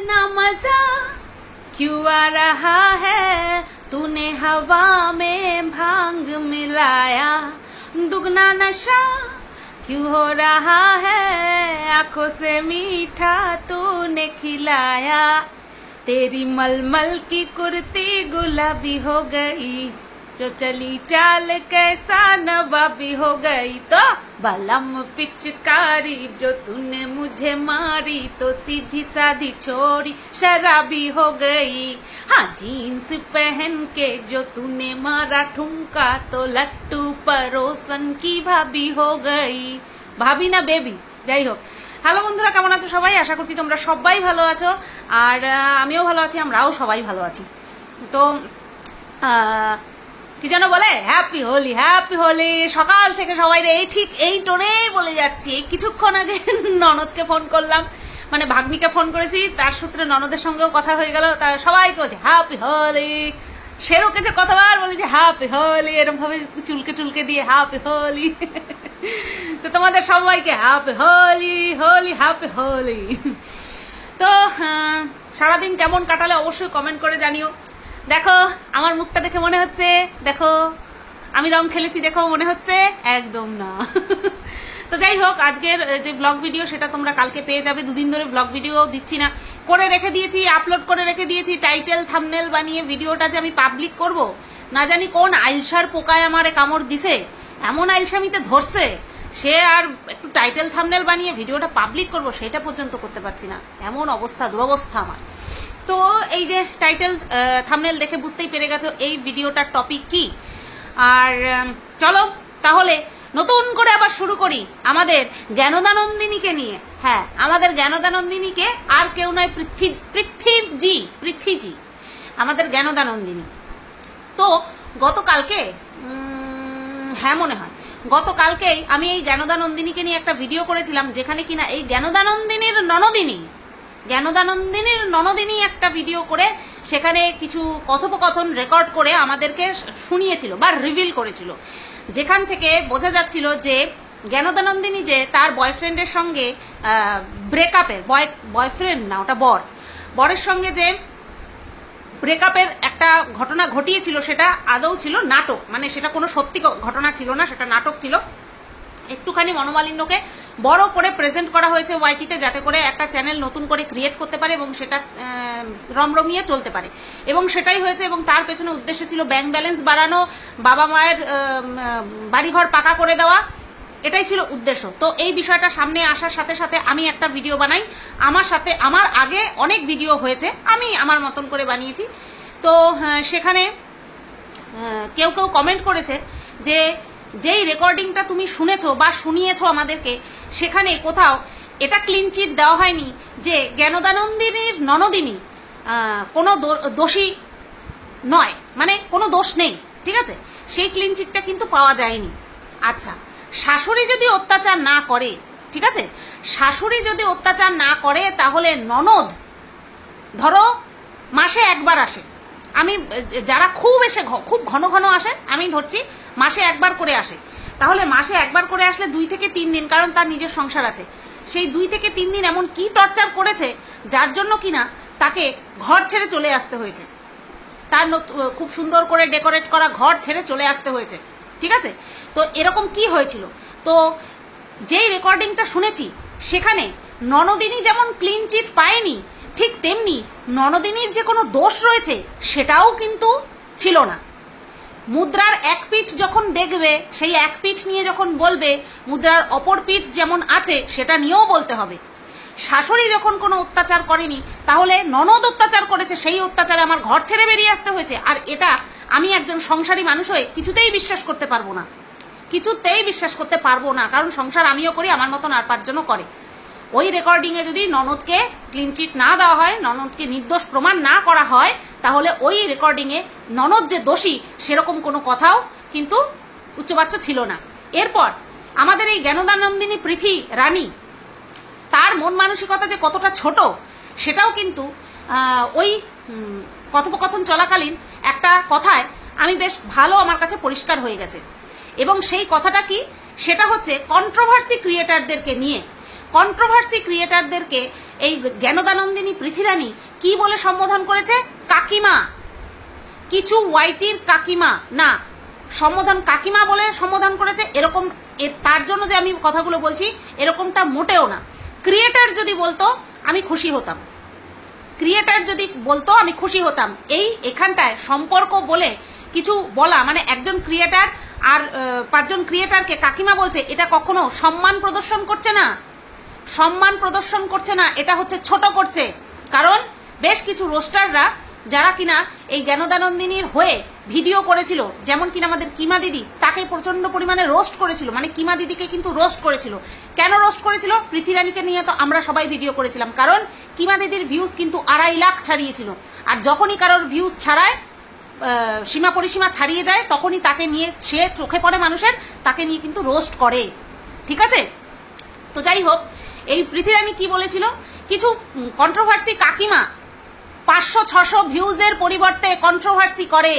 ना मजा क्यों आ रहा है, तूने हवा में भांग मिलाया, दुगना नशा क्यों हो रहा है, आंखों से मीठा तूने खिलाया, तेरी मलमल की कुर्ती गुलाबी हो गई, जो चली चाल कैसा नवाबी हो गई, तो बलम पिचकारी जो तूने मुझे मारी, तो सीधी साधी छोरी शराबी हो गई, हाँ जीन्स पहन के जो तूने मारा ठुमका, तो लट्टू परोसन की भाभी हो गई, भाभी ना बेबी যাই হোক। হ্যালো বন্ধুরা, কেমন আছো সবাই? আশা করছি তোমরা সবাই ভালো আছো, আর আমিও ভালো আছি, আমরাও সবাই ভালো আছি। তো কি যেন বলে, হ্যাপি হোলি হ্যাপি হোলি। সকাল থেকে সবাই এই ঠিক এই টোনেই বলে যাচ্ছি। কিছুক্ষণ আগে ননদকে ফোন করলাম, মানে ভাগ্নিকে ফোন করেছি, তার সূত্রে ননদের সঙ্গেও কথা হয়ে গেল। তার সবাইকে বলছে হ্যাপি হোলি, সেরোকে যে কতবার বলেছে হ্যাপি হোলি, এরকম ভাবে চুলকে টুলকে দিয়ে হ্যাপি হোলি। তো তোমাদের সবাইকে হ্যাপি হোলি হোলি হ্যাপি হোলি। তো সারাদিন কেমন কাটালে অবশ্যই কমেন্ট করে জানিও। দেখো আমার মুখটা দেখে মনে হচ্ছে, দেখো আমি রং খেলেছি দেখো মনে হচ্ছে, একদম না। তো যাই হোক, আজকের যে ব্লগ ভিডিও সেটা তোমরা কালকে পেয়ে যাবে। দুদিন ধরে ব্লগ ভিডিও দিচ্ছি না, করে রেখে দিয়েছি, আপলোড করে রেখে দিয়েছি। টাইটেল থাম্বনেল বানিয়ে ভিডিওটা যে আমি পাবলিক করব, না জানি কোন আইলসার পোকায় আমারে কামড় দিছে, এমন আইলসামিতে ধরছে, সে আর একটু টাইটেল থাম্বনেল বানিয়ে ভিডিওটা পাবলিক করব সেটা পর্যন্ত করতে পারছি না, এমন অবস্থা, দুরবস্থা আমার। তো এই যে টাইটেল থাম্বনেল দেখে বুঝতেই পেরে গেছো এই ভিডিওটার টপিক কি। আর চলো তাহলে নতুন করে আবার শুরু করি আমাদের জ্ঞানদানন্দিনীকে নিয়ে। হ্যাঁ, আমাদের জ্ঞানদানন্দিনীকে আর কেউ নয়, পৃথ্বীজি, আমাদের জ্ঞানদানন্দিনী। তো গতকালকে, হ্যাঁ মনে হয় গতকালকেই আমি এই জ্ঞানদানন্দিনীকে নিয়ে একটা ভিডিও করেছিলাম, যেখানে কিনা এই জ্ঞানদানন্দিনীর ননদিনী একটা ভিডিও করে সেখানে কিছু কথোপকথন রেকর্ড করে আমাদেরকে শুনিয়েছিল বা রিভিল করেছিল, যেখান থেকে বোঝা যাচ্ছিল যে জ্ঞানদানন্দিনী যে তার বয়ফ্রেন্ডের সঙ্গে ব্রেকআপের, বয়ফ্রেন্ড না ওটা বরের সঙ্গে যে ব্রেকআপের একটা ঘটনা ঘটিয়েছিল, সেটা আদৌ ছিল নাটক, মানে সেটা কোনো সত্যি ঘটনা ছিল না, সেটা নাটক ছিল। একটুখানি মনোমালিন্যকে বড় করে প্রেজেন্ট করা হয়েছে ওয়াইটিতে, যাতে করে একটা চ্যানেল নতুন করে ক্রিয়েট করতে পারে এবং সেটা রমরমিয়ে চলতে পারে, এবং সেটাই হয়েছে। এবং তার পেছনে উদ্দেশ্য ছিল ব্যাংক ব্যালেন্স বাড়ানো, বাবা মায়ের বাড়িঘর পাকা করে দেওয়া, এটাই ছিল উদ্দেশ্য। তো এই বিষয়টা সামনে আসার সাথে সাথে আমি একটা ভিডিও বানাই। আমার আগে অনেক ভিডিও হয়েছে, আমি আমার মতন করে বানিয়েছি। তো সেখানে কেউ কমেন্ট করেছে যে যেই রেকর্ডিংটা তুমি শুনেছো বা শুনিয়েছো আমাদেরকে, সেখানে কোথাও এটা ক্লিন চিট দেওয়া হয়নি যে জ্ঞানদানন্দিনীর ননদিনী কোনো দোষী নয়, মানে কোনো দোষ নেই, ঠিক আছে, সেই ক্লিন চিটটা কিন্তু পাওয়া যায়নি। আচ্ছা, শাশুড়ি যদি অত্যাচার না করে, ঠিক আছে, শাশুড়ি যদি অত্যাচার না করে, তাহলে ননদ ধরো মাসে একবার আসে, আমি যারা খুব ঘন ঘন আসে, আমি ধরছি মাসে একবার করে আসে, তাহলে মাসে একবার করে আসলে 2 থেকে 3 দিন, কারণ তার নিজের সংসার আছে, সেই 2 থেকে 3 দিন এমন কি টর্চার করেছে যার জন্য কিনা তাকে ঘর ছেড়ে চলে আসতে হয়েছে, তার খুব সুন্দর করে ডেকোরেট করা ঘর ছেড়ে চলে আসতে হয়েছে, ঠিক আছে। তো এরকম কি হয়েছিল? তো যেই রেকর্ডিংটা শুনেছি সেখানে ননদিনী যেমন ক্লিন চিট পায়নি, ঠিক তেমনি ননদিনীর যে কোনো দোষ রয়েছে সেটাও কিন্তু ছিল না। মুদ্রার এক পিঠ যখন দেখবে, সেই এক পিঠ নিয়ে যখন বলবে, মুদ্রার অপর পিঠ যেমন আছে সেটা নিয়েও বলতে হবে। শাশুড়ি যখন কোনো অত্যাচার করেনি, তাহলে ননদ অত্যাচার করেছে, সেই অত্যাচারে আমার ঘর ছেড়ে বেরিয়ে আসতে হয়েছে। আর এটা আমি একজন সংসারী মানুষ হয়ে কিছুতেই বিশ্বাস করতে পারবো না, কারণ সংসার আমিও করি, আমার মতন আর 5 জনও করে। ওই রেকর্ডিংয়ে যদি ননদকে ক্লিন চিট না দেওয়া হয়, ননদকে নির্দোষ প্রমাণ না করা হয়, তাহলে ওই রেকর্ডিংয়ে ননদ যে দোষী সেরকম কোনো কথাও কিন্তু উচ্চবাচ্য ছিল না। এরপর আমাদের এই জ্ঞানদানন্দিনী পৃথ্বী রানী, তার মন মানসিকতা যে কতটা ছোট সেটাও কিন্তু ওই কথোপকথন চলাকালীন একটা কথায় আমি বেশ ভালো, আমার কাছে পরিষ্কার হয়ে গেছে। এবং সেই কথাটা কি, সেটা হচ্ছে কন্ট্রোভার্সি ক্রিয়েটারদেরকে নিয়ে। কন্ট্রোভার্সি ক্রিয়েটারদেরকে এই জ্ঞানদানন্দিনী পৃথিরানী কি বলে সম্বোধন করেছে? কাকিমা। কিছু ওয়াইটির কাকিমা না, সম্বোধন কাকিমা বলে সম্বোধন করেছে। এরকম তার জন্য যে আমি কথাগুলো বলছি এরকমটা মোটেও না। ক্রিয়েটার যদি বলতো আমি খুশি হতাম, ক্রিয়েটার যদি বলতো আমি খুশি হতাম। এখানটায় সম্পর্ক বলে কিছু বলা, মানে একজন ক্রিয়েটার আর 5 জন ক্রিয়েটারকে কাকিমা বলছে, এটা কখনো সম্মান প্রদর্শন করছে না, সম্মান প্রদর্শন করছে না, এটা হচ্ছে ছোট করছে। কারণ বেশ কিছু রোস্টাররা যারা কিনা এই জ্ঞানদানন্দিনীর হয়ে ভিডিও করেছিল, যেমন কিনা আমাদের কিমা দিদি, তাকে প্রচন্ড পরিমাণে রোস্ট করেছিল, মানে কিমা দিদিকে কিন্তু রোস্ট করেছিল। কেন রোস্ট করেছিল? পৃথিরানীকে নিয়ে তো আমরা সবাই ভিডিও করেছিলাম, কারণ কিমা দিদির ভিউজ কিন্তু 2.5 লাখ ছাড়িয়েছিল। আর যখনই কারোর ভিউজ ছাড়ায়, সীমা পরিসীমা ছাড়িয়ে যায়, তখনই তাকে নিয়ে সে চোখে পড়ে মানুষের, তাকে নিয়ে কিন্তু রোস্ট করে। ঠিক আছে, তো যাই হোক, এই পৃথিরানী কি বলেছিল? কিছু কন্ট্রোভার্সি কাকিমা 500-600 ভিউজের পরিবর্তে কন্ট্রোভার্সি করে।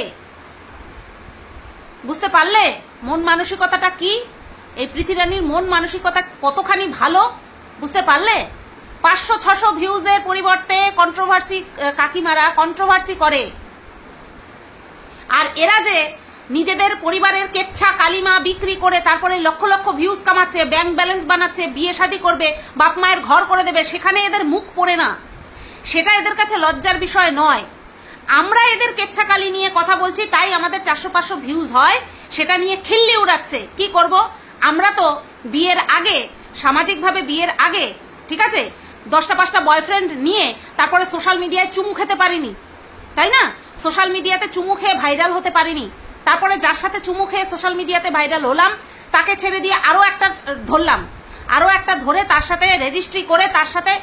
বুঝতে পারলে মন মানসিকতাটা কি? এই পৃথিরানীর মন মানসিকতা কতখানি ভালো বুঝতে পারলে? 500-600 ভিউজের পরিবর্তে কন্ট্রোভার্সি কাকিমারা কন্ট্রোভার্সি করে। আর এরা যে নিজেদের পরিবারের কেচ্ছা কালিমা বিক্রি করে তারপরে lakh lakh views কামাচ্ছে, bank balance বানাচ্ছে, বিয়ে শাদী করবে, বাপ মায়ের ঘর করে দেবে, সেখানে এদের মুখ পড়ে না, সেটা এদের কাছে লজ্জার বিষয় নয়। আমরা এদের কেচ্ছাকালি নিয়ে কথা বলছি, তাই আমাদের 400-500 ভিউজ হয়, সেটা নিয়ে খিল্লি উড়াচ্ছে। কি করব? আমরা তো বিয়ের আগে, সামাজিকভাবে বিয়ের আগে, ঠিক আছে, 10টা-5টা বয়ফ্রেন্ড নিয়ে তারপরে সোশ্যাল মিডিয়ায় চুমু খেতে পারিনি, তাই না? সোশ্যাল মিডিয়াতে চুমু খেয়ে ভাইরাল হতে পারিনি। তারপরে যার সাথে চুমু খেয়ে সোশ্যাল মিডিয়াতে ভাইরাল হলাম, তাকে ছেড়ে দিয়ে আরও একটা ধরলাম, আরও একটা ধরে তার সাথে রেজিস্ট্রি করে, তার সাথে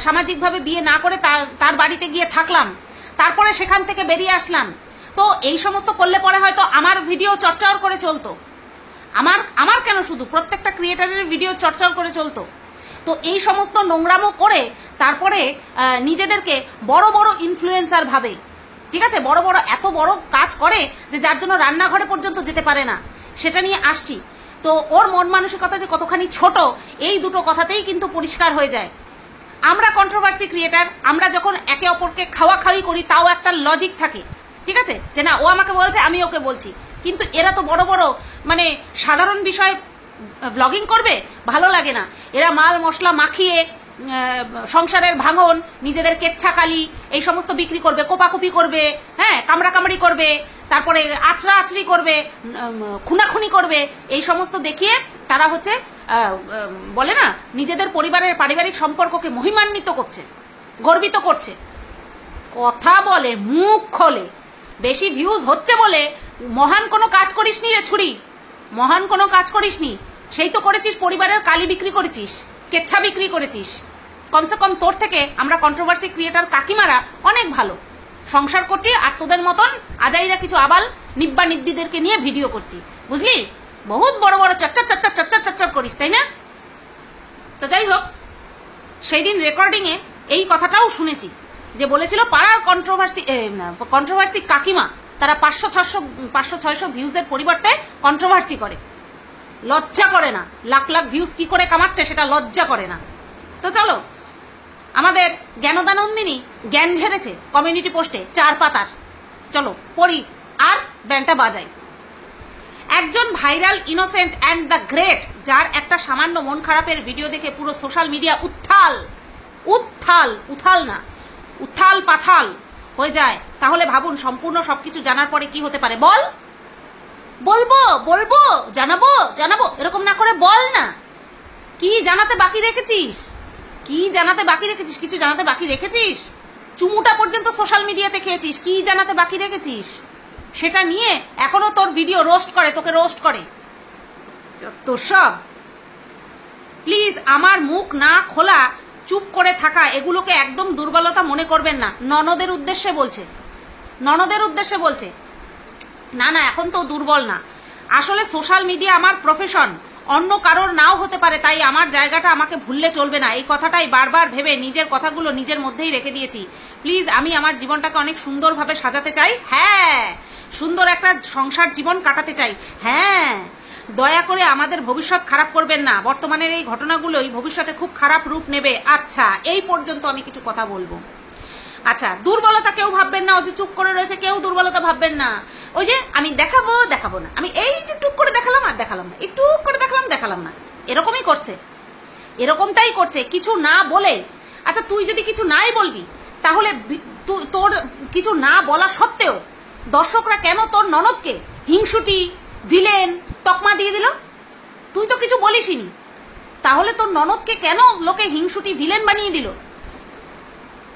সামাজিকভাবে বিয়ে না করে তার বাড়িতে গিয়ে থাকলাম, তারপরে সেখান থেকে বেরিয়ে আসলাম। তো এই সমস্ত করলে পরে হয়তো আমার ভিডিও চর্চাও করে চলতো, আমার কেন, শুধু প্রত্যেকটা ক্রিয়েটারের ভিডিও চর্চাও করে চলতো। তো এই সমস্ত নোংরামো করে তারপরে নিজেদেরকে বড় বড় ইনফ্লুয়েন্সার ভাবে, ঠিক আছে, বড় বড় এত বড় কাজ করে যে যার জন্য রান্নাঘরে পর্যন্ত যেতে পারে না। সেটা নিয়ে আসছি। তো ওর মন মানসিকতা যে কতখানি ছোট, এই দুটো কথাতেই কিন্তু পরিষ্কার হয়ে যায়। আমরা কন্ট্রোভার্সি ক্রিয়েটার, আমরা যখন একে অপরকে খাওয়া খাওয়ি করি, তাও একটা লজিক থাকে, ঠিক আছে, যে না ও আমাকে বলছে আমি ওকে বলছি। কিন্তু এরা তো বড় বড় মানে সাধারণ বিষয় ব্লগিং করবে, ভালো লাগে না। এরা মাল মশলা মাখিয়ে সংসারের ভাঙন, নিজেদের কেচ্ছাকালি এই সমস্ত বিক্রি করবে, কোপাকুপি করবে, হ্যাঁ, কামড়াকামড়ি করবে, তারপরে আচড়া আচড়ি করবে, খুনাখুনি করবে, এই সমস্ত দেখিয়ে তারা হচ্ছে বলে না, নিজেদের পরিবারের পারিবারিক সম্পর্ককে মহিমান্বিত করছে, গর্বিত করছে। কথা বলে, মুখ খোলে, বেশি ভিউজ হচ্ছে বলে মহান কোনো কাজ করিসনি রে ছুরি, মহান কোনো কাজ করিসনি। সেই তো করেছিস পরিবারের কালি বিক্রি করেছিস, কেচ্ছা বিক্রি করেছিস। কমসে কম তোর থেকে আমরা কন্ট্রোভার্সি ক্রিয়েটার কাকিমারা অনেক ভালো সংসার করছি, আর তোদের মতন আজাইরা কিছু আবাল নিব্বা নিব্বিদেরকে নিয়ে ভিডিও করছি, বুঝলি? বহুত বড় বড় চচ্চর চচ্চর চচ্চর চচ্চর করিস, তাই না? তো যাই হোক, সেই দিন রেকর্ডিংয়ে এই কথাটাও শুনেছি যে বলেছিল পাড়ার কন্ট্রোভার্সি কাকিমা তারা 500-600 ভিউজের পরিবর্তে কন্ট্রোভার্সি করে, লজ্জা করে না। লাখ লাখ ভিউজ কি করে কামাচ্ছে সেটা লজ্জা করে না। তো চলো, আমাদের জ্ঞানদানন্দিনী জ্ঞান ঝেড়েছে কমিউনিটি পোস্টে 4 পাতার, চলো পড়ি আর ব্যান্ডটা বাজাই। একজন viral innocent and the great, যার একটা সামান্য মন খারাপের ভিডিও দেখে পুরো সোশ্যাল মিডিয়া উত্থাল পাথাল হয়ে যায়, তাহলে ভাবুন সম্পূর্ণ সবকিছু জানার পরে কি হতে পারে। বলবো জানাবো এরকম না করে বল না, কি জানাতে বাকি রেখেছিস? কিছু জানাতে বাকি রেখেছিস? চুমুটা পর্যন্ত সোশ্যাল মিডিয়াতে খেয়েছিস, কি জানাতে বাকি রেখেছিস? সেটা নিয়ে এখনো তোর ভিডিও তোকে রোস্ট করে। তোর সব প্লিজ আমার মুখ না খোলা, চুপ করে থাকা, এগুলোকে একদম দুর্বলতা মনে করবেন না। ননদের উদ্দেশ্যে বলছে না, এখন তো দুর্বল না। আসলে সোশ্যাল মিডিয়া আমার প্রফেশন, অন্য কারোর নাও হতে পারে, তাই আমার জায়গাটা আমাকে ভুললে চলবে না। এই কথাটাই বারবার ভেবে নিজের কথাগুলো নিজের মধ্যেই রেখে দিয়েছি। প্লিজ, আমি আমার জীবনটাকে অনেক সুন্দরভাবে সাজাতে চাই, হ্যাঁ, সুন্দর একটা সংসার জীবন কাটাতে চাই, হ্যাঁ, দয়া করে আমাদের ভবিষ্যৎ খারাপ করবেন না, বর্তমানের এই ঘটনাগুলোই ভবিষ্যতে খুব খারাপ রূপ নেবে। আচ্ছা, এই পর্যন্ত আমি কিছু কথা বলবো। আচ্ছা, দুর্বলতা কেউ ভাববেন না, ও যে চুপ করে রয়েছে কেউ দুর্বলতা ভাববেন না। ওই যে আমি দেখাবো না, আমি এই যে টুক করে দেখালাম আর দেখালাম না, একটু করে দেখালাম না, এরকমই করছে, এরকমটাই করছে কিছু না বলে। আচ্ছা, তুই যদি কিছু নাই বলবি তাহলে তোর কিছু না বলা সত্ত্বেও দর্শকরা কেন তোর ননদকে হিংসুটি, ভিলেন তকমা দিয়ে দিল? তুই তো কিছু বলিসনি, তাহলে তোর ননদকে কেন লোকে হিংসুটি, ভিলেন বানিয়ে দিল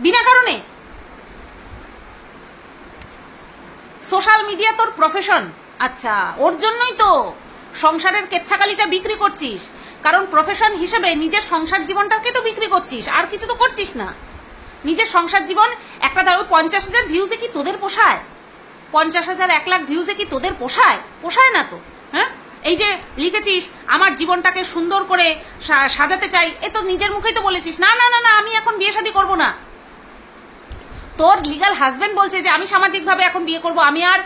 বিনা কারণে? সোশ্যাল মিডিয়া তোর প্রফেশন, আচ্ছা ওর জন্যই তো সংসারের কেচ্ছাকালিটা বিক্রি করছিস, কারণ প্রফেশন হিসেবে নিজের সংসার জীবনটাকে তো বিক্রি করছিস, আর কিছু তো করছিস না। নিজের সংসার জীবন একটা ধরো 50,000 ভিউজে কি তোদের পোষায়? 50,000 1 লাখ ভিউজে কি তোদের পোষায়? পোষায় না তো। হ্যাঁ, এই যে লিখেছিস আমার জীবনটাকে সুন্দর করে সাজাতে চাই, এ তো নিজের মুখেই তো বলেছিস না না না না আমি এখন বিয়ে শাদী করবো না। তোর লিগাল হাজবেন্ড বলছে যে আমি সামাজিকভাবে এখন বিয়ে করব, আমি আর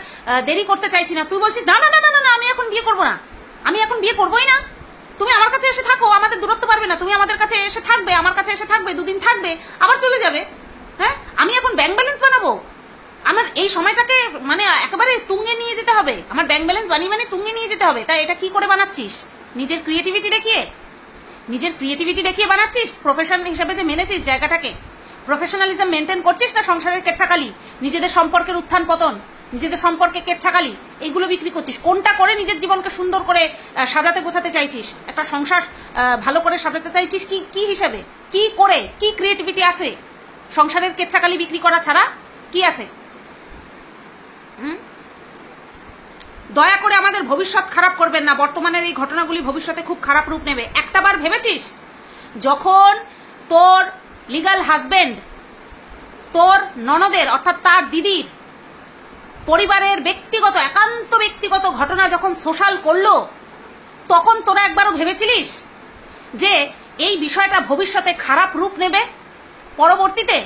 দেরি করতে চাইছি না, তুই বলছিস না না না না না আমি এখন বিয়ে করবো না, আমি এখন বিয়ে করবোই না। তুমি আমার কাছে এসে থাকো, আমাদের দূরত্ব পারবে না, তুমি আমাদের কাছে এসে থাকবে, আমার কাছে এসে থাকবে, 2 দিন থাকবে, আবার চলে যাবে। হ্যাঁ, আমি এখন ব্যাংক ব্যালেন্স বানাবো, আমার এই সময়টাকে মানে একেবারে তুঙ্গে নিয়ে যেতে হবে, আমার ব্যাংক ব্যালেন্স বানিয়ে মানে তুঙ্গে নিয়ে যেতে হবে। তাই এটা কি করে বানাচ্ছিস? নিজের ক্রিয়েটিভিটি দেখিয়ে বানাচ্ছিস? প্রফেশন হিসেবে যে মেনেছিস জায়গাটাকে, প্রফেশনালিজম মেনটেন করছিস না সংসারের কেচ্ছাকালি, নিজেদের সম্পর্কের উত্থান পতন, নিজেদের সম্পর্কে কেচ্ছাকালি, এইগুলো বিক্রি করছিস? কোনটা করে নিজের জীবনকে সুন্দর করে সাজাতে গোছাতে চাইছিস? একটা সংসার ভালো করে সাজাতে চাইছিস কি হিসেবে, কি করে, কি ক্রিয়েটিভিটি আছে সংসারের কেচ্ছাকালি বিক্রি করা ছাড়া? কি আছে? দয়া করে আমাদের ভবিষ্যৎ খারাপ করবেন না, বর্তমানের এই ঘটনাগুলি ভবিষ্যতে খুব খারাপ রূপ নেবে। একটাবার ভেবেছিস যখন তোর লিগাল হাজবেন্ড তোর ননদের অর্থাৎ তার দিদির পরিবারের ব্যক্তিগত একান্ত ব্যক্তিগত ঘটনা যখন সোশ্যাল করলো, তখন তোরা একবারও ভেবেছিলিস যে এই বিষয়টা ভবিষ্যতে খারাপ রূপ নেবে? পরবর্তীতে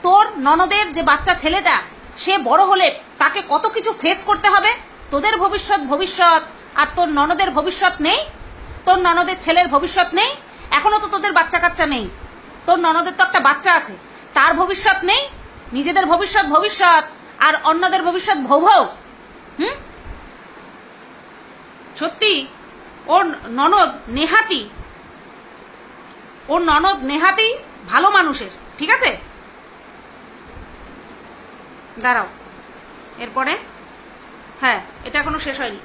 তোর ননদের যে বাচ্চা ছেলেটা সে বড় হলে তাকে কত কিছু ফেস করতে হবে? তোদের ভবিষ্যৎ আর তোর ননদের ভবিষ্যৎ নেই? তোর ননদের ছেলের ভবিষ্যৎ নেই? এখনো তো তোদের বাচ্চা কাচ্চা নেই, তোর ননদের তো একটা বাচ্চা আছে, তার ভবিষ্যৎ নেই? নিজেদের ভবিষ্যৎ আর অন্যদের ভবিষ্যৎ ভৌ। সত্যি ওর ননদ নেহাতি ভালো মানুষের, ঠিক আছে? দাঁড়াও, এরপরে হ্যাঁ, এটা এখনো শেষ হয়নি।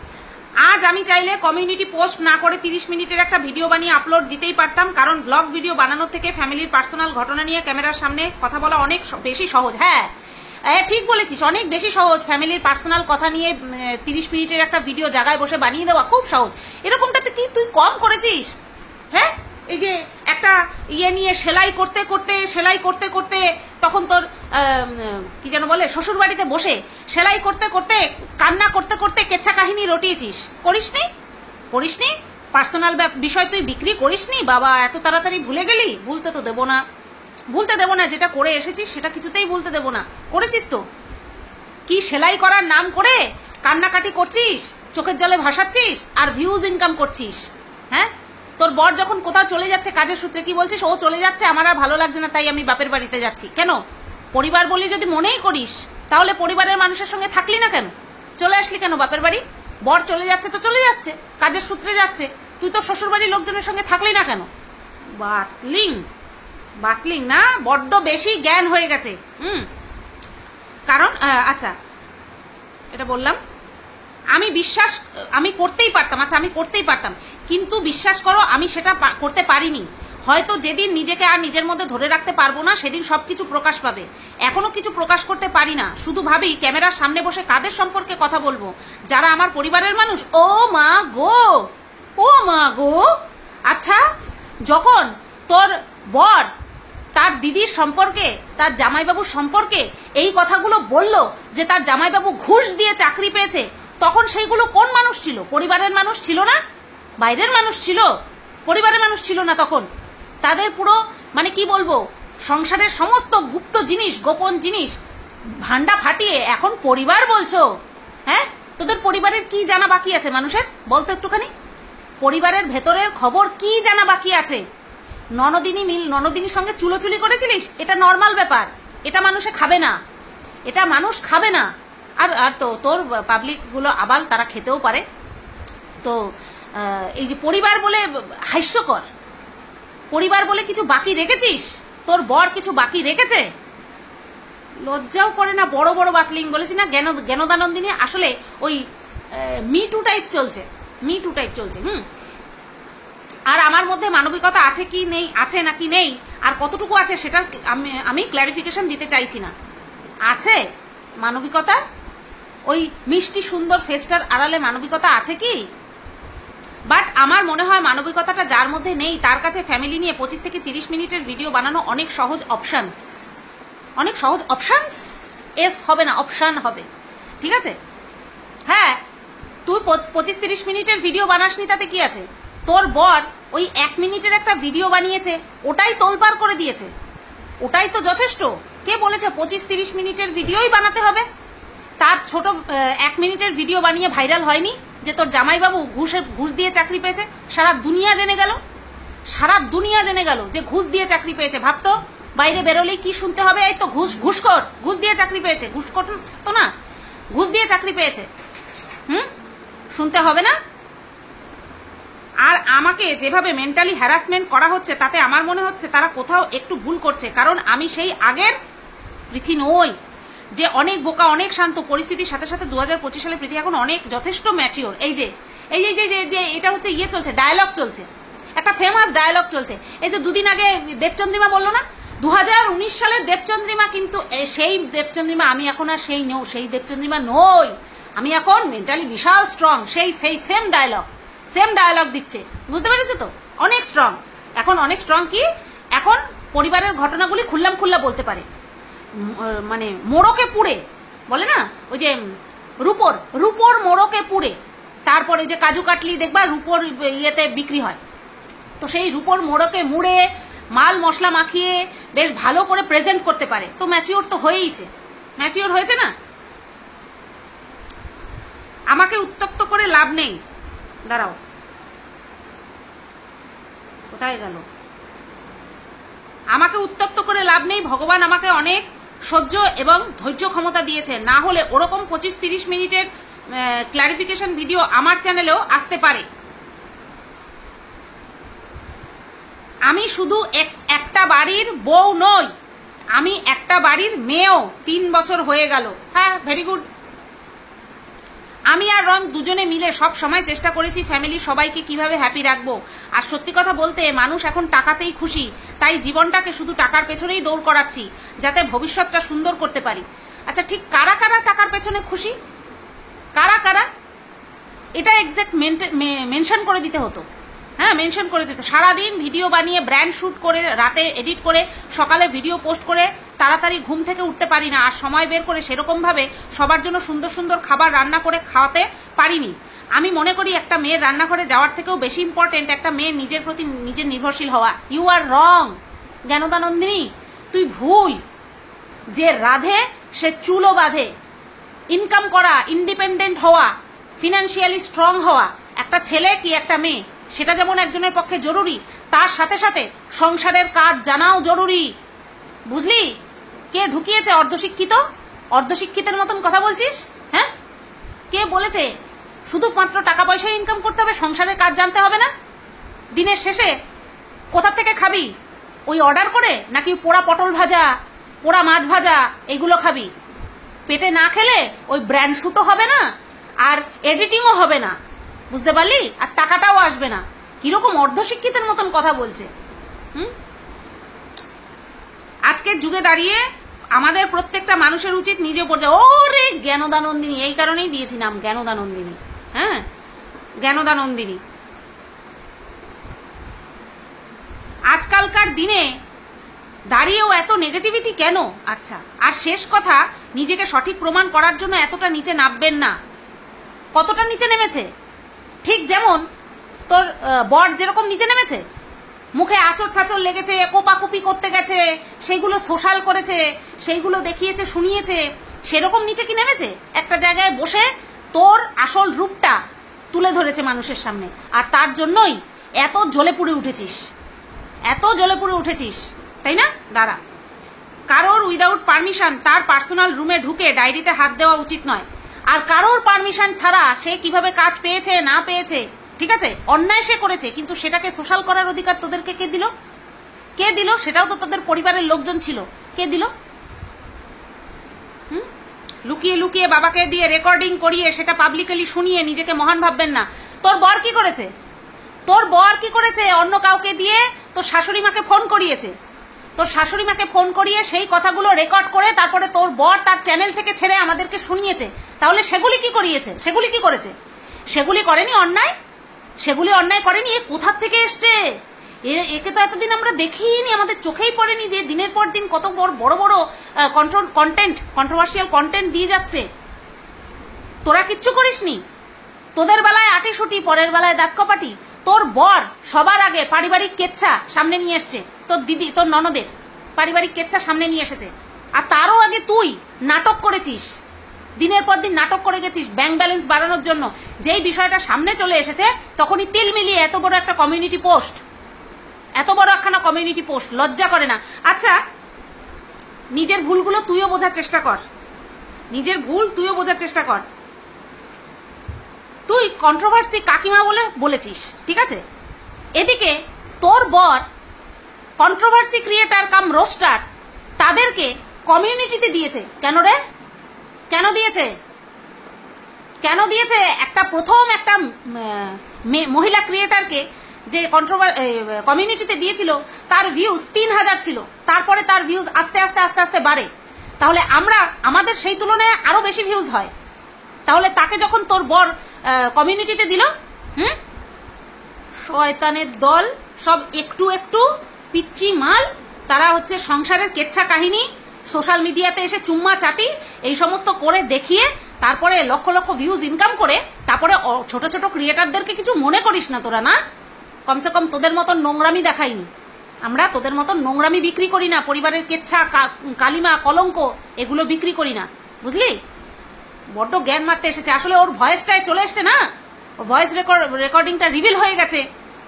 আজ আমি চাইলে কমিউনিটি পোস্ট না করে 30 মিনিটের একটা ভিডিও বানিয়ে আপলোড দিতেই পারতাম, কারণ ব্লগ ভিডিও বানানোর থেকে ফ্যামিলির পার্সোনাল ঘটনা নিয়ে ক্যামেরার সামনে কথা বলা অনেক বেশি সহজ। হ্যাঁ ঠিক বলেছিস, অনেক বেশি সহজ। ফ্যামিলির পার্সোনাল কথা নিয়ে 30 মিনিটের একটা ভিডিও জায়গায় বসে বানিয়ে দেওয়া খুব সহজ। এরকমটাতে কি তুই কম করেছিস? হ্যাঁ, এই যে একটা ইয়ে নিয়ে সেলাই করতে করতে তখন তোর কি যেন বলে শ্বশুর বাড়িতে বসে সেলাই করতে কান্না করতে কেচ্ছা কাহিনী রটিয়েছিস। করিসনি? পার্সোনাল বিষয় তুই বিক্রি করিসনি? বাবা, এত তাড়াতাড়ি ভুলে গেলি? ভুলতে দেবো না, যেটা করে এসেছিস সেটা কিছুতেই ভুলতে দেবো না। করেছিস তো, কি সেলাই করার নাম করে কান্নাকাটি করছিস, চোখের জলে ভাসাচ্ছিস আর ভিউজ ইনকাম করছিস। হ্যাঁ, তোর বর যখন কোথাও চলে যাচ্ছে কাজের সূত্রে, কি বলছিস? ও চলে যাচ্ছে, আমার আর ভালো লাগছে না, তাই আমি বাপের বাড়িতে যাচ্ছি। কেন? পরিবার বলে যদি মনেই করিস তাহলে পরিবারের মানুষের সঙ্গে থাকলি না কেন? চলে আসলি কেন বাপের বাড়ি? বর চলে যাচ্ছে তো চলে যাচ্ছে, কাজের সূত্রে যাচ্ছে, তুই তো শ্বশুর বাড়ির লোকজনের সঙ্গে থাকলি না কেন? বাকলিং না, বড্ড বেশি জ্ঞান হয়ে গেছে। কারণ আচ্ছা, এটা বললাম, আমি করতেই পারতাম, কিন্তু বিশ্বাস করো আমি সেটা করতে পারিনি। হয়তো যেদিন নিজেকে আর নিজের মধ্যে ধরে রাখতে পারবো না সেদিন সবকিছু প্রকাশ পাবে। এখনো কিছু প্রকাশ করতে পারি না, শুধু ভাবি ক্যামেরার সামনে বসে কাদের সম্পর্কে কথা বলবো? যারা আমার পরিবারের মানুষ। ও মা গো। আচ্ছা, যখন তোর বর তার দিদির সম্পর্কে, তার জামাইবাবুর সম্পর্কে এই কথাগুলো বললো যে তার জামাইবাবু ঘুষ দিয়ে চাকরি পেয়েছে, তখন সেইগুলো কোন মানুষ ছিল? পরিবারের মানুষ ছিল না, বাইরের মানুষ ছিল, পরিবারের মানুষ ছিল না। তখন তাদের পুরো মানে কি বলবো, সংসারের সমস্ত গুপ্ত জিনিস, গোপন জিনিস ভান্ডা ফাটিয়ে এখন পরিবার বলছো। হ্যাঁ, তোদের পরিবারের কি জানা বাকি আছে মানুষের? বলতো একটুখানি। পরিবারের ভেতরের খবর কি জানা বাকি আছে? ননদিনীর সঙ্গে চুলোচুলি করেছিলিস, এটা নর্মাল ব্যাপার, এটা মানুষে খাবে না, এটা মানুষ খাবে না। আর তো তোর পাবলিকগুলো আবাল, তারা খেতেও পারে। তো এই যে পরিবার বলে হাস্যকর, পরিবার বলে কিছু বাকি রেখেছিস? তোর বর কিছু বাকি রেখেছে? লজ্জাও করে না? বড় বড় বাকলিং বলেছি না, জ্ঞানদানন্দিনী আসলে ওই মি টু টাইপ চলছে, মি টু টাইপ চলছে। আর আমার মধ্যে মানবিকতা আছে কি নেই, আছে নাকি নেই, আর কতটুকু আছে সেটা আমি ক্ল্যারিফিকেশন দিতে চাইছি না। আছে মানবিকতা? ওই মিষ্টি সুন্দর ফেসটার আড়ালে মানবিকতা আছে কি? বাট আমার মনে হয় মানবিকতাটা যার মধ্যে নেই তার কাছে ফ্যামিলি নিয়ে 25 থেকে 30 মিনিটের ভিডিও বানানো অনেক সহজ অপশনস, অনেক সহজ অপশনস। এস হবে না, অপশন হবে, ঠিক আছে? হ্যাঁ, তুই 25-30 মিনিটের ভিডিও বানাসনি, তাতে কি আছে? তোর বর ওই 1 মিনিটের একটা ভিডিও বানিয়েছে, ওটাই তোলপাড় করে দিয়েছে, ওটাই তো যথেষ্ট। কে বলেছে 25-30 মিনিটের ভিডিওই বানাতে হবে? তার ছোট 1 মিনিটের ভিডিও বানিয়ে ভাইরাল হয়নি যে তোর জামাইবাবু ঘুষ দিয়ে চাকরি পেয়েছে? সারা দুনিয়া জেনে গেল, সারা দুনিয়া জেনে গেল যে ঘুষ দিয়ে চাকরি পেয়েছে। ভাবতো বাইরে বেরোলেই কি শুনতে হবে, এই তো ঘুষখোর, ঘুষ দিয়ে চাকরি পেয়েছে। ঘুষখোর তো না, ঘুষ দিয়ে চাকরি পেয়েছে। শুনতে হবে না? আর আমাকে যেভাবে মেন্টালি হ্যারাসমেন্ট করা হচ্ছে, তাতে আমার মনে হচ্ছে তারা কোথাও একটু ভুল করছে। কারণ আমি সেই আগের পৃথি নই যে অনেক বোকা, অনেক শান্ত। পরিস্থিতির সাথে সাথে 2025 সালে পৃথি এখন অনেক যথেষ্ট ম্যাচিওর। এই যে এটা হচ্ছে চলছে, ডায়লগ চলছে, একটা ফেমাস ডায়লগ চলছে। এই যে দুদিন আগে দেবচন্দ্রিমা বললো না, 2019 সালের দেবচন্দ্রিমা, কিন্তু সেই দেবচন্দ্রিমা আমি এখন আর সেই দেবচন্দ্রিমা নই। আমি এখন মেন্টালি বিশাল স্ট্রং। সেই সেম ডায়লগ দিচ্ছে, বুঝতে পেরেছো তো? অনেক স্ট্রং এখন, অনেক স্ট্রং। কি এখন পরিবারের ঘটনাগুলি খুল্লা বলতে পারে। মানে মোড়কে পুড়ে বলে না, ওই যে রূপোর মোড়কে পুড়ে, তারপরে যে কাজু কাটলি দেখবা রূপোর ইয়েতে বিক্রি হয়, তো সেই রূপোর মোড়কে মুড়ে মাল মশলা মাখিয়ে বেশ ভালো করে প্রেজেন্ট করতে পারে। তো ম্যাচিওর তো হয়েইছে, ম্যাচিওর হয়েছে না? আমাকে উত্তক্ত করে লাভ নেই। দাঁড়াও, কোথায় গেল? আমাকে উত্তক্ত করে লাভ নেই। ভগবান আমাকে অনেক সহ্য এবং ধৈর্য ক্ষমতা দিয়েছে, না হলে ওরকম 25-30 মিনিটের ক্লারিফিকেশন ভিডিও আমার চ্যানেলেও আসতে পারে। আমি শুধু একটা বাড়ির বউ নই, আমি একটা বাড়ির মেয়েও। 3 বছর হয়ে গেল। হ্যাঁ, ভেরি গুড। আমি আর রন দুজনে মিলে সব সময় চেষ্টা করেছি ফ্যামিলি সবাইকে কিভাবে হ্যাপি রাখবো। আর সত্যি কথা বলতে মানুষ এখন টাকাতেই খুশি, তাই জীবনটাকে শুধু টাকার পেছনেই দৌড় করাচ্ছি যাতে ভবিষ্যৎটা সুন্দর করতে পারি। আচ্ছা, ঠিক কারা কারা টাকার পেছনে খুশি? কারা কারা? এটা এক্সাক্ট মেনশন করে দিতে হতো। হ্যাঁ, মেনশন করে দিত। সারাদিন ভিডিও বানিয়ে ব্র্যান্ড শ্যুট করে, রাতে এডিট করে, সকালে ভিডিও পোস্ট করে তাড়াতাড়ি ঘুম থেকে উঠতে পারি না, আর সময় বের করে সেরকমভাবে সবার জন্য সুন্দর সুন্দর খাবার রান্না করে খাওয়াতে পারিনি। আমি মনে করি একটা মেয়ের রান্নাঘরে যাওয়ার থেকেও বেশি ইম্পর্টেন্ট একটা মেয়ের নিজের প্রতি নিজের নির্ভরশীল হওয়া। ইউ আর রং জ্ঞানদানন্দিনী, তুই ভুল। যে রাধে সে চুলও বাঁধে। ইনকাম করা, ইন্ডিপেন্ডেন্ট হওয়া, ফিনান্সিয়ালি স্ট্রং হওয়া একটা ছেলে কি একটা মেয়ে, সেটা যেমন একজনের পক্ষে জরুরি, তার সাথে সাথে সংসারের কাজ জানাও জরুরি। বুঝলি? কে ঢুকিয়েছে অর্ধশিক্ষিত? অর্ধশিক্ষিতের মতন কথা বলছিস? হ্যাঁ, কে বলেছে শুধুমাত্র টাকা পয়সা ইনকাম করতে হবে, সংসারের কাজ জানতে হবে না? দিনের শেষে কোথা থেকে খাবি? ওই অর্ডার করে, নাকি পোড়া পটল ভাজা, পোড়া মাছ ভাজা এইগুলো খাবি? পেটে না খেলে ওই ব্র্যান্ড শ্যুটও হবে না, আর এডিটিংও হবে না, বুঝতে পারলি? আর টাকাটাও আসবে না। কিরকম অর্ধশিক্ষিতের মতন কথা বলছে। আজকের যুগে দাঁড়িয়ে আমাদের প্রত্যেকটা মানুষের উচিত নিজে উপর যা। ওরে জ্ঞানদানন্দিনী, এই কারণেই দিয়েছি নাম জ্ঞানদানন্দিনী। হ্যাঁ, জ্ঞানদানন্দিনী। আজকালকার দিনে দাঁড়িয়েও এত নেগেটিভিটি কেন? আচ্ছা, আর শেষ কথা, নিজেকে সঠিক প্রমাণ করার জন্য এতটা নিচে নামবেন না। কতটা নিচে নেমেছে? ঠিক যেমন তোর বর যেরকম নিচে নেমেছে, মুখে আঁচড় ঠাচড় লেগেছে, কোপাকুপি করতে গেছে, সেইগুলো সোশ্যাল করেছে, সেইগুলো দেখিয়েছে, শুনিয়েছে, সেরকম নিচে কি নেমেছে? একটা জায়গায় বসে তোর আসল রূপটা তুলে ধরেছে মানুষের সামনে, আর তার জন্যই এত জ্বলে পুড়ে উঠেছিস, এত জ্বলে পুড়ে উঠেছিস, তাই না? দাঁড়া, কারোর উইদাউট পারমিশন তার পার্সোনাল রুমে ঢুকে ডায়েরিতে হাত দেওয়া উচিত নয়, আর কারোর পারমিশন ছাড়া সে কিভাবে কাজ পেয়েছে না পেয়েছে, ঠিক আছে, অন্যায় সে করেছে, কিন্তু সেটাকে সোশ্যাল করার অধিকার তোদেরকে কে দিল? কে দিল? সেটাও তো তোদের পরিবারের লোকজন ছিল, কে দিল? লুকিয়ে লুকিয়ে বাবাকে দিয়ে রেকর্ডিং করিয়ে সেটা পাবলিকলি শুনিয়ে নিজেকে মহান ভাববেন না। তোর বর কি করেছে? তোর বর কি করেছে? অন্য কাউকে দিয়ে তোর শাশুড়ি মাকে ফোন করিয়েছে, তোর শাশুড়ি মাকে ফোন করিয়ে সেই কথাগুলো রেকর্ড করে তারপরে তোর বর তার চ্যানেল থেকে ছেড়ে আমাদেরকে শুনিয়েছে। তাহলে সেগুলি কি করিয়েছে? সেগুলি কি করেছে? সেগুলি করেনি অন্যায়? সেগুলি অন্যায় করেনি? এ কোথার থেকে এসছে? একে তো এতদিন আমরা দেখিনি, আমাদের চোখেই পড়েনি যে দিনের পর দিন কত বড় বড় কন্ট্রোভার্সিয়াল কন্টেন্ট দিয়ে যাচ্ছে। তোরা কিচ্ছু করিসনি, তোদের বেলায় আটিসুটি, পরের বেলায় দাঁত কপাটি। তোর বর সবার আগে পারিবারিক কেচ্ছা সামনে নিয়ে এসছে, তোর দিদি তোর ননদের পারিবারিক কেচ্ছা সামনে নিয়ে এসেছে, আর তারও আগে তুই নাটক করেছিস, দিনের পর দিন নাটক করে গেছিস ব্যাংক ব্যালেন্স বাড়ানোর জন্য। যেই বিষয়টা সামনে চলে এসেছে তখনই তিল মিলিয়ে এত বড় একটা কমিউনিটি পোস্ট, এত বড় একখানা কমিউনিটি পোস্ট, লজ্জা করে না? আচ্ছা, নিজের ভুলগুলো তুইও বোঝার চেষ্টা কর, নিজের ভুল তুইও বোঝার চেষ্টা কর। তুই কন্ট্রোভার্সি কাকিমা বলে বলেছিস, ঠিক আছে, এদিকে তোর বর কন্ট্রোভার্সি ক্রিয়েটার কাম রোস্টার, তাদেরকে কমিউনিটিতে দিয়েছে। কেন রে? কেন দিয়েছে? কেন দিয়েছে? একটা প্রথম একটা মহিলা ক্রিয়েটারকে যে কমিউনিটিতে দিয়েছিল তার ভিউজ 3000 ছিল, তারপরে তার ভিউজ আস্তে আস্তে আস্তে আস্তে বাড়ে। তাহলে আমাদের সেই তুলনায় আরো বেশি ভিউজ হয়। তাহলে তাকে যখন তোর বর কমিউনিটিতে দিল, শয়তানের দল, সব একটু একটু পিচ্চি মাল, তারা হচ্ছে সংসারের কেচ্ছা কাহিনী সোশ্যাল মিডিয়াতে এসে চুম্মা চাটি এই সমস্ত করে দেখিয়ে তারপরে লক্ষ লক্ষ ভিউজ ইনকাম করে, তারপরে ছোট ছোট ক্রিয়েটারদেরকে কিছু মনে করিস না তোরা, না? কমসে কম তোদের মতন নোংরামি দেখাইনি আমরা, তোদের মতন নোংরামি বিক্রি করি না, পরিবারের কেচ্ছা কালিমা কলঙ্ক এগুলো বিক্রি করি না, বুঝলি? বড্ড জ্ঞান মারতে এসেছে। আসলে ওর ভয়েসটায় চলে এসছে না, ওর ভয়েস রেকর্ডিংটা রিভিল হয়ে গেছে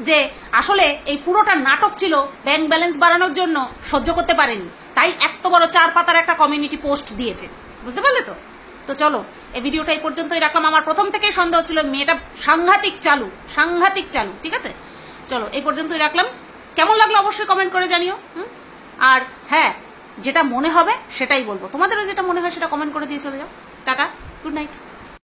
যে আসলে এই পুরোটা নাটক ছিল ব্যাংক ব্যালেন্স বাড়ানোর জন্য, সহ্য করতে পারেনি, তাই এত বড় 4 পাতার একটা কমিউনিটি পোস্ট দিয়েছে, বুঝতে পারলে তো? তো চলো, এই ভিডিওটা এই পর্যন্তই রাখলাম। আমার প্রথম থেকেই সন্দেহ ছিল মেয়েটা সাংঘাতিক চালু, ঠিক আছে? চলো, এই পর্যন্তই রাখলাম। কেমন লাগলো অবশ্যই কমেন্ট করে জানিও। আর হ্যাঁ, যেটা মনে হবে সেটাই বলবো, তোমাদেরও যেটা মনে হয় সেটা কমেন্ট করে দিয়ে চলে যাও। Tata, good night.